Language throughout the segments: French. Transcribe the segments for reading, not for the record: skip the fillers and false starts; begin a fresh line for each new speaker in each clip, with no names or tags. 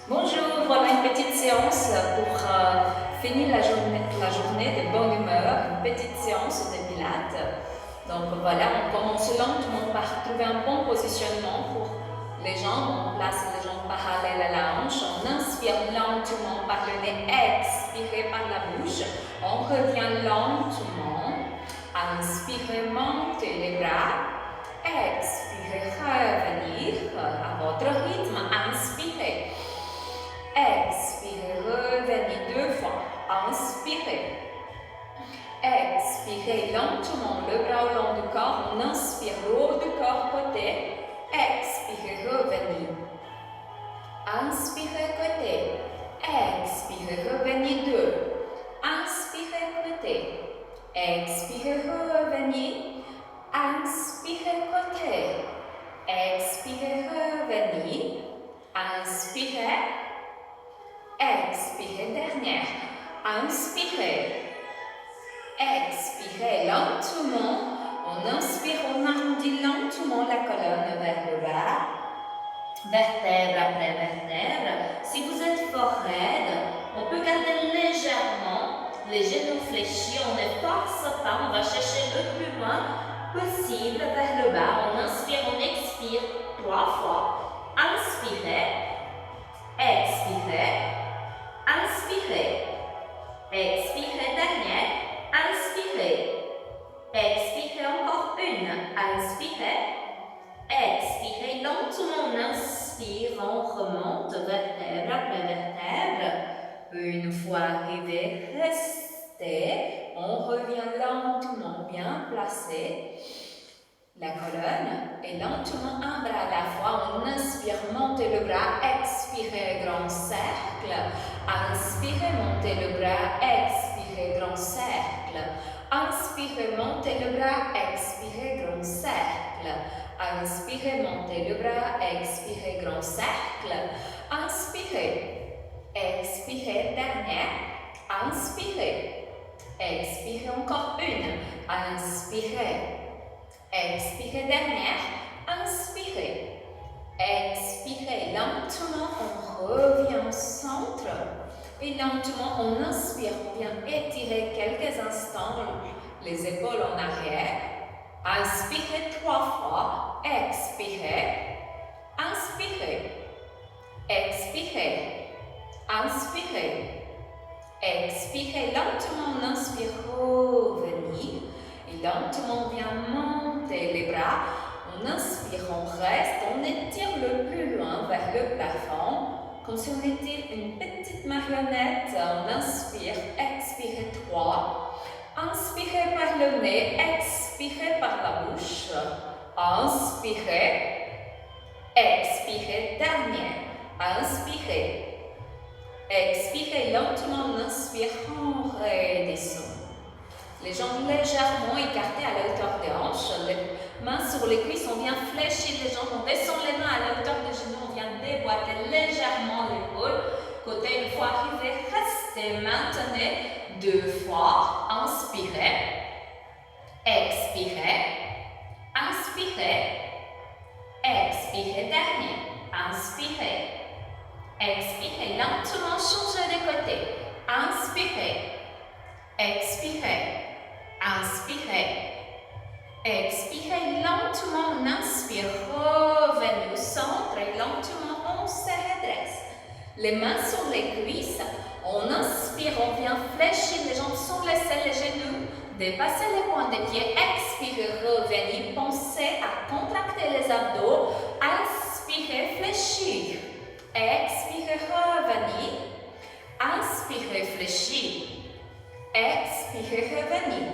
Bonjour, voilà une petite séance pour finir la journée de bonne humeur, une petite séance de pilates. Donc voilà, on commence lentement par trouver un bon positionnement pour les jambes. On place les jambes parallèles à la hanche. On inspire lentement par le nez, expirez par la bouche. On revient lentement. Inspirez, montez les bras. Expirez, revenir à votre rythme. Inspirez. Expirez, revenez 2 fois. Inspirez. Expirez lentement le bras au long du corps. On inspire le haut du corps côté. Expirez, revenez. Inspirez côté. Expirez, revenez 2. Inspirez côté. Expirez, revenez. Inspirez côté. Expirez, revenez. Inspirez. Expirez, dernière. Inspirez. Expirez lentement. On inspire, on arrondit lentement la colonne vers le bas. Vertèbre après vertèbre. Si vous êtes fort raide, on peut garder légèrement les genoux fléchis. On ne force pas, on va chercher le plus loin possible vers le bas. On inspire, on expire 3 fois. Inspirez. Expirez. Inspirez. Expirez, dernière. Inspirez. Expirez encore une. Inspirez. Expirez lentement. On inspire. On remonte vertèbre après vertèbre. Une fois arrivé, restez. On revient lentement, bien placé. La colonne et lentement un bras à la fois. On inspire, montez le bras, expirez, grand cercle. Inspirez, montez le bras, expirez, grand cercle. Inspirez, montez le bras, expirez, grand cercle. Inspirez, montez le bras, expirez, grand cercle. Inspirez, expirez, dernière. Inspirez, expirez encore une. Inspirez. Expirez, dernière. Inspirez. Expirez. Lentement, on revient au centre. Et lentement, on inspire. On vient étirer quelques instants les épaules en arrière. Inspirez 3 fois. Expirez. Inspirez. Expirez. Inspirez. Expirez. Lentement, on inspire. Revenir. Et lentement, on vient monter les bras. On inspire, on reste, on étire le plus loin vers le plafond, comme si on était une petite marionnette. On inspire, expirez 3. Inspirez par le nez, expirez par la bouche. Inspirez, expirez, dernière. Inspirez, expirez lentement, on inspire, on redescend. Les jambes légèrement écartées à la hauteur des hanches, les mains sur les cuisses, on vient fléchir les jambes, on descend les mains à la hauteur des genoux, on vient déboîter légèrement l'épaule. Côté, une fois arrivé, restez, maintenez 2 fois, inspirez, expirez, inspirez, expirez, dernier, inspirez, expirez, lentement, changez de côté, inspirez, expirez. Inspirez. Expirez lentement, on inspire, revenez au centre et lentement on se redresse. Les mains sur les cuisses, on inspire, on vient fléchir les jambes sans laisser les genoux, dépasser les points des pieds, expirez, revenez, pensez à contracter les abdos, inspirez, fléchir, expirez, revenez, inspirez, fléchir, expirez, revenez.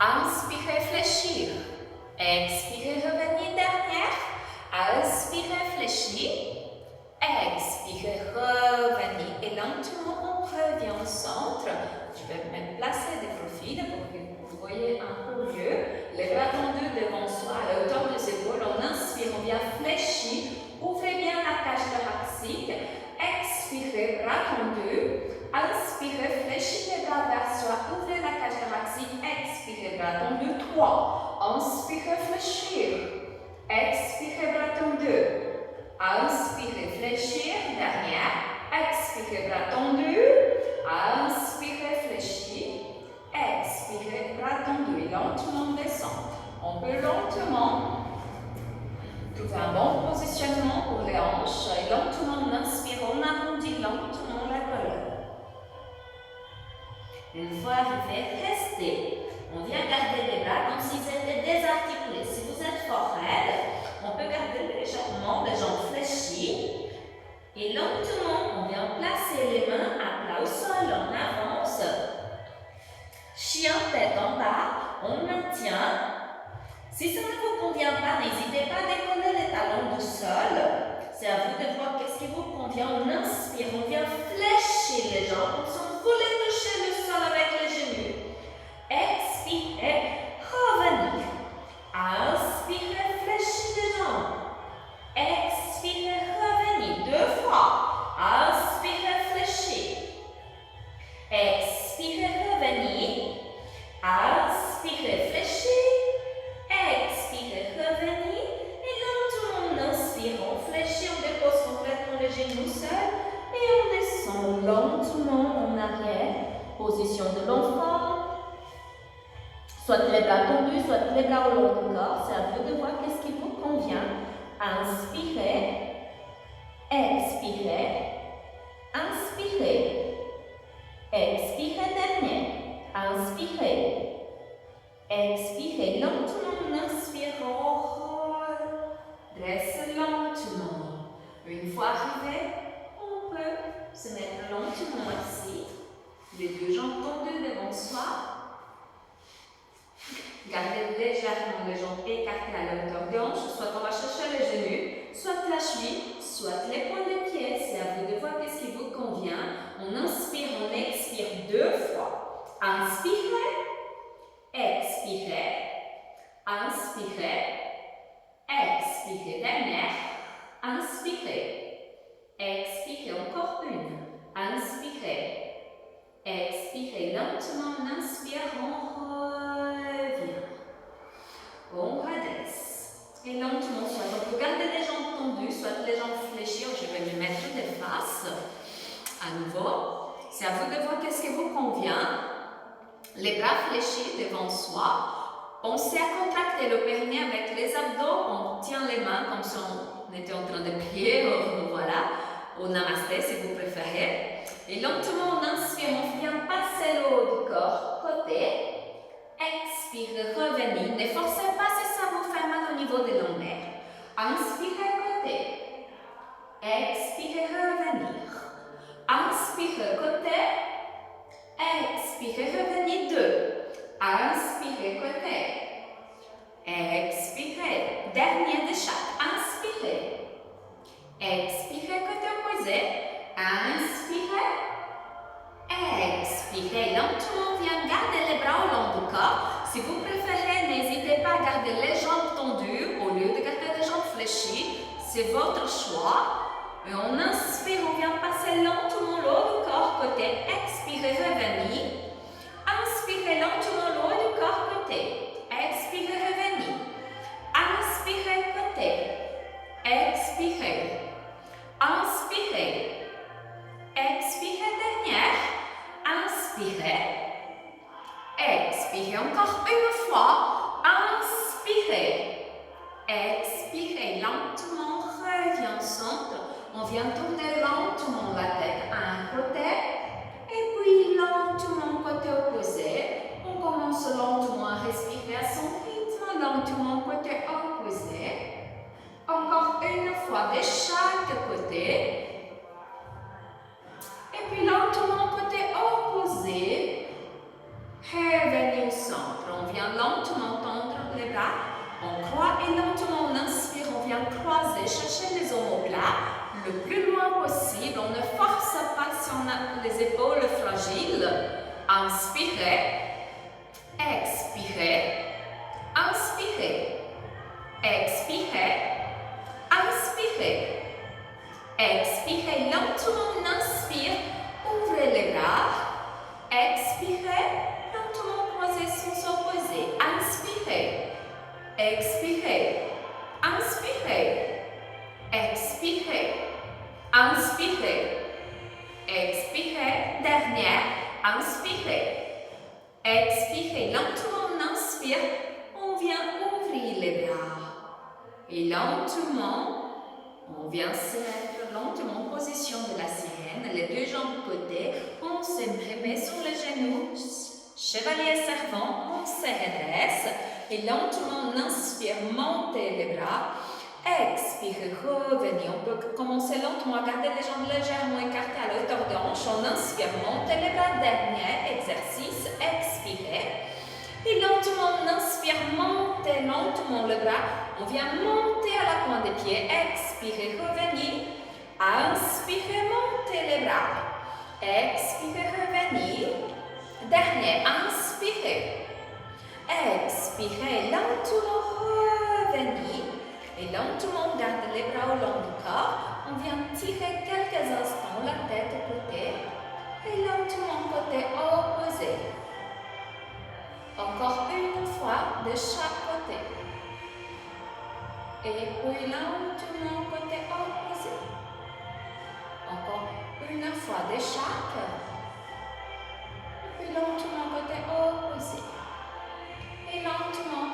Inspirez, fléchir. Expirez, revenez, dernière. Inspirez, fléchir. Expirez, revenez. Et lentement, on revient au centre. Je vais me placer de profil pour que vous voyez un peu mieux. Les bras tendus devant soi, à la hauteur des épaules. On inspire, on vient fléchir. Ouvrez bien la cage thoracique. Expirez, bras tendus. Inspirez, fléchissez les bras vers soi, ouvrez la cage thoracique, expirez, bras tendus, 3. Inspirez, fléchir. Expirez. Fais un bon positionnement pour les hanches et lentement on inspire, on arrondit lentement la colonne. Une fois arrivé, restez. On vient garder les bras comme s'ils étaient désarticulés. Si vous êtes fort raide, on peut garder légèrement les jambes fléchies. Et lentement, on vient placer les mains à plat au sol, on avance. Chien tête en bas, on maintient. Si ça ne vous convient pas, n'hésitez pas à décoller les talons du sol. C'est à vous de voir qu'est-ce qui vous convient. On inspire, on vient fléchir les jambes comme si on voulait toucher le sol avec les genoux. Expirez, revenez. Inspirez, fléchis les jambes. Expirez, revenez. 2 fois. Inspirez, fléchis. Expirez, revenez. Inspirez, fléchis. Expirez, revenez. Et lentement, on inspire, on fléchit, on dépose complètement les genoux seuls. Et on descend lentement en arrière. Position de l'enfant. Soit les bras tendus, soit les bras au long du corps. C'est à vous de voir qu'est-ce qui vous convient. Inspirez. Expirez. Inspirez. Expirez dernier. Inspirez. Expirez lentement en inspirant. Reste lentement. Une fois arrivé, on peut se mettre lentement assis. Les 2 jambes tendues devant soi. Gardez légèrement les jambes écartées à la hauteur des hanches. Soit on va chercher les genoux, soit la cheville, soit les points des pieds. C'est à vous de voir qu'est-ce qui vous convient. On inspire, on expire 2 fois. Inspirez. Expirez. Inspirez. Expirez. Dernière. Inspirez. Expirez. Encore une. Inspirez. Expirez lentement, on inspire, on revient. On redresse. Et lentement, soit on peut garder les jambes tendues, soit les jambes fléchies. Je vais me mettre de face. À nouveau, c'est à vous de voir qu'est-ce qui vous convient. Les bras fléchis devant soi. Pensez à contracter le périnée avec les abdos. On tient les mains comme si on était en train de prier. Voilà. Au namasté si vous préférez. Et lentement, on inspire, on vient passer le haut du corps, côté. Expire, revenez. Ne forcez pas si ça vous fait mal au niveau des lombaires. Inspirez, côté. Expirez, revenir. Inspirez, côté. Expirez, revenez. 2. Inspirez, côté. Expirez. Dernier de chaque. Inspirez. Expirez, côté opposé. Inspirez. Expirez. Lentement, on vient garder les bras au long du corps. Si vous préférez, n'hésitez pas à garder les jambes tendues au lieu de garder les jambes fléchies. C'est votre choix. Et on inspire, on vient passer lentement le haut du corps côté. Expirez, revenez. Inspirez lentement le haut du corps côté. Expirez, revenez. Inspirez, côté. Expirez. Inspirez. Expirez, dernière. Inspirez. Expirez encore une fois. Inspirez. Expirez lentement. Reviens au centre. On vient tourner lentement la tête à un côté. Et puis lentement côté opposé. On commence lentement à respirer à son rythme. Lentement côté opposé. Encore une fois de chaque côté. Et puis lentement côté opposé. Revenez au centre. On vient lentement tendre les bras. On croise et lentement on inspire. On vient croiser, chercher les omoplates le plus loin possible. On ne force pas si on a les épaules fragiles. Inspirez. Expirez. Inspirez. Expirez. Inspirez. Expirez lentement, on inspire. Ouvrez les bras. Expirez. Lentement, croisez sans opposer. Inspirez. Expirez. Inspirez. Expirez. Inspirez. Expirez. Dernière. Inspirez. Expirez. Lentement, on inspire. On vient ouvrir les bras. Et lentement, on vient se mettre lentement en position de la sirène, les deux jambes de côté, on se remet sur les genoux, chevalier servant, on se redresse et lentement on inspire, monter les bras, expire, revenir. On peut commencer lentement à garder les jambes légèrement écartées à la hauteur de hanche, on inspire, monter les bras, dernier exercice, expirez. Et lentement, on inspire, montez lentement le bras. On vient monter à la pointe des pieds. Expirez, revenez. Inspirez, montez les bras. Expirez, revenez. Dernier, inspirez. Expirez, lentement, revenez. Et lentement, on garde les bras au long du corps. On vient tirer quelques instants la tête de côté. Et lentement, côté opposé. Encore une fois de chaque côté. Et puis lentement côté opposé. Encore une fois de chaque. Et puis lentement côté opposé. Et lentement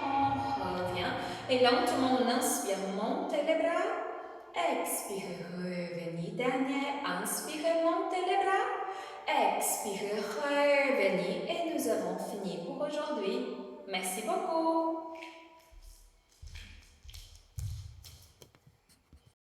on revient. Et lentement on inspire, montez les bras. Expirez, revenez. Dernier, inspirez, montez les bras. Expirez, revenez et nous avons fini pour aujourd'hui. Merci beaucoup.